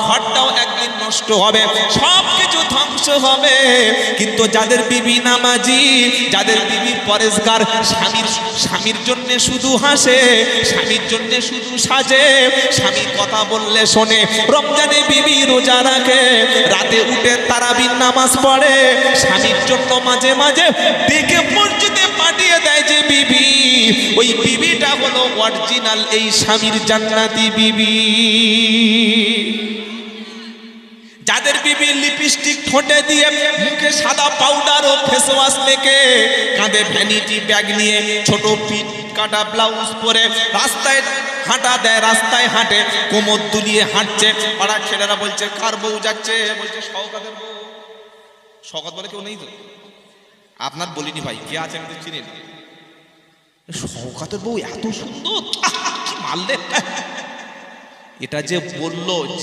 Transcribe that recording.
ঘরটাও একদিন নষ্ট হবে, সব কিছু ধ্বংস হবে। কিন্তু যাদের বিবি নামাজি, যাদের বিবি পরেশগার, স্বামীর জন্য শুধু হাসে, স্বামীর জন্য শুধু সাজে, স্বামী কথা বললে শোনে, রমজানে বিবি রোজা রাখে, রাতে উঠে তারাবির নামাজ পড়ে, স্বামীর জন্য মাঝে মাঝে ডেকে মসজিদে পাঠিয়ে দেয় যে বিবি, ওই বিবিটা হলো অরিজিনাল এই স্বামীর জান্নাতি বিবি। যাদের বিবি লিপস্টিক ঠোঁটে দিয়ে, মুখে সাদা পাউডার ও ফেস ওয়াশ মেখে, কাঁধে ভ্যানিটি ব্যাগ নিয়ে, ছোট পিঠ কাটা ব্লাউজ পরে রাস্তায় হাঁটা দেয়, রাস্তায় হাঁটে, কোমর দুলিয়ে হাঁটছে, পাড়ার ছেলেরা বলছে কার বউ যাচ্ছে, বলছে শওকতের বউ। শওকত বলে কেউ নেই তো? আপনার বলিনি ভাই, কে আছে আমি তো চিনি না। শওকতের বউ এত সুন্দর, কি মারলে! এটা যে বললো